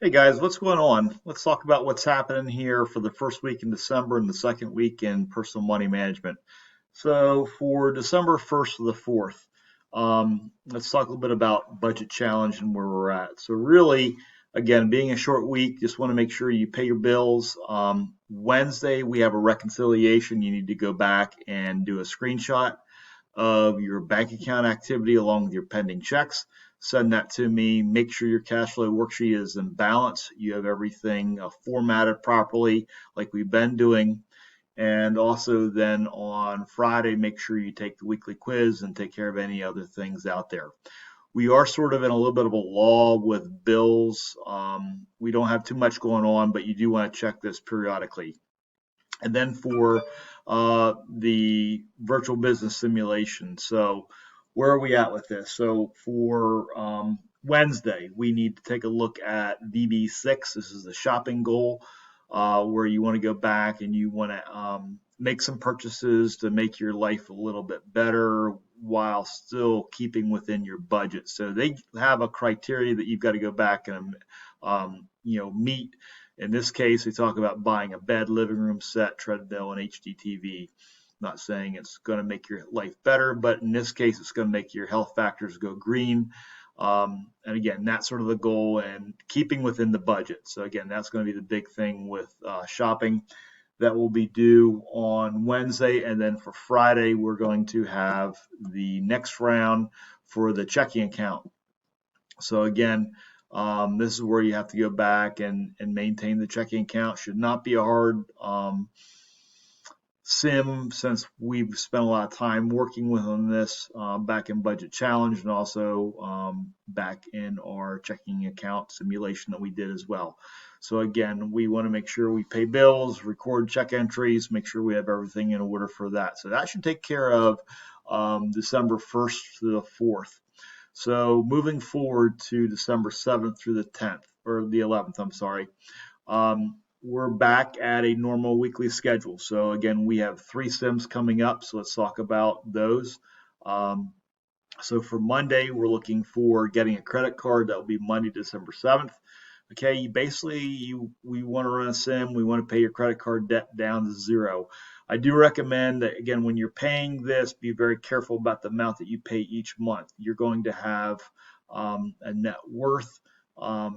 Hey guys, what's going on? Let's talk about what's happening here for the first week in December and the second week in personal money management. So for December 1st to the 4th, let's talk a little bit about budget challenge and where we're at. So really, again, being a short week, just want to make sure you pay your bills. Wednesday, we have a reconciliation. You need to go back and do a screenshot of your bank account activity along with your pending checks. Send that to me. Make sure your cash flow worksheet is in balance. You have everything formatted properly, like we've been doing. And also, then on Friday, make sure you take the weekly quiz and take care of any other things out there. We are sort of in a little bit of a lull with bills. We don't have too much going on, but you do want to check this periodically. And then for the virtual business simulation. So where are we at with this? So for Wednesday, we need to take a look at VB6. This is the shopping goal where you want to go back and you want to make some purchases to make your life a little bit better while still keeping within your budget. So they have a criteria that you've got to go back and meet. In this case, we talk about buying a bed, living room set, treadmill, and HDTV. Not saying it's going to make your life better, but in this case, it's going to make your health factors go green. And again, that's sort of the goal and keeping within the budget. So again, that's going to be the big thing with shopping. That will be due on Wednesday. And then for Friday, we're going to have the next round for the checking account. So again, this is where you have to go back and maintain the checking account. Should not be a hard sim since we've spent a lot of time working with on this back in Budget Challenge and also back in our checking account simulation that we did as well. So again, we want to make sure we pay bills, record check entries, make sure we have everything in order for that. So that should take care of December 1st to the 4th. So moving forward to December 7th through the 10th, or the 11th, I'm sorry, we're back at a normal weekly schedule. So again, we have 3 sims coming up, so let's talk about those. So for Monday, we're looking for getting a credit card. That will be Monday, December 7th. Okay, basically, we want to run a sim. We want to pay your credit card debt down to 0. I do recommend that, again, when you're paying this, be very careful about the amount that you pay each month. You're going to have a net worth.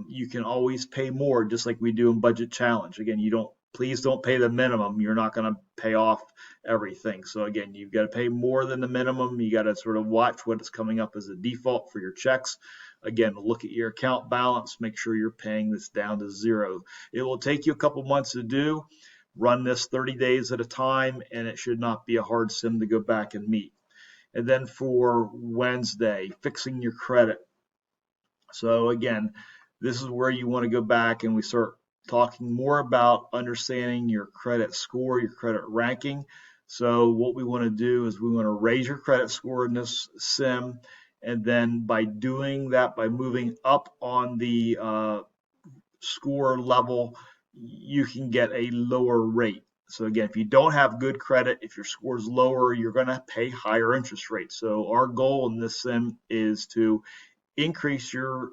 You can always pay more, just like we do in Budget Challenge. Again, please don't pay the minimum. You're not going to pay off everything. So again, you've got to pay more than the minimum. You got to sort of watch what is coming up as a default for your checks. Again, look at your account balance. Make sure you're paying this down to 0. It will take you a couple months to do. Run this 30 days at a time, and it should not be a hard sim to go back and meet. And then for Wednesday, fixing your credit. So again, this is where you want to go back and we start talking more about understanding your credit score, your credit ranking. So what we want to do is we want to raise your credit score in this sim. And then by doing that, by moving up on the score level, you can get a lower rate. So again, if you don't have good credit, if your score is lower, you're going to pay higher interest rates. So our goal in this sim is to increase your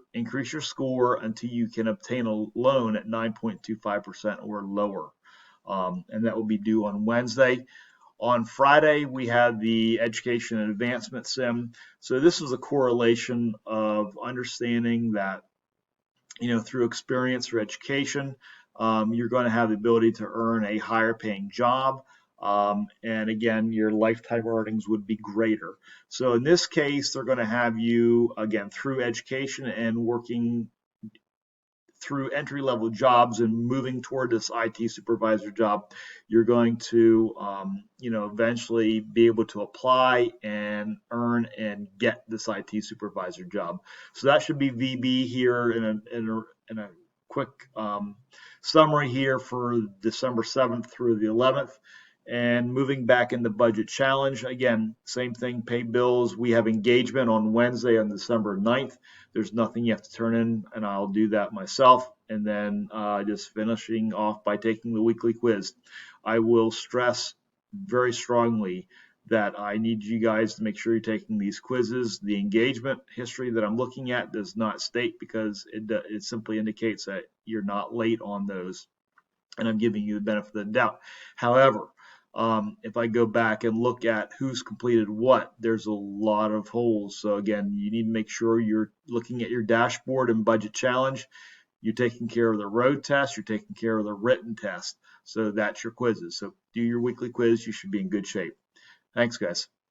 score until you can obtain a loan at 9.25% or lower. And that will be due on Wednesday. On Friday, we had the Education and Advancement Sim. So this is a correlation of understanding that, through experience or education, you're going to have the ability to earn a higher paying job. And again, your lifetime earnings would be greater. So in this case, they're going to have you, again, through education and working through entry-level jobs and moving toward this IT supervisor job, you're going to, eventually be able to apply and earn and get this IT supervisor job. So that should be VB here in a quick summary here for December 7th through the 11th. And moving back in the Budget Challenge, again, same thing, pay bills. We have engagement on Wednesday on December 9th. There's nothing you have to turn in, and I'll do that myself. And then just finishing off by taking the weekly quiz. I will stress very strongly that I need you guys to make sure you're taking these quizzes. The engagement history that I'm looking at does not state because it simply indicates that you're not late on those, and I'm giving you the benefit of the doubt. However, if I go back and look at who's completed what, there's a lot of holes. So again, you need to make sure you're looking at your dashboard and budget challenge. You're taking care of the road test. You're taking care of the written test. So that's your quizzes. So do your weekly quiz. You should be in good shape. Thanks, guys.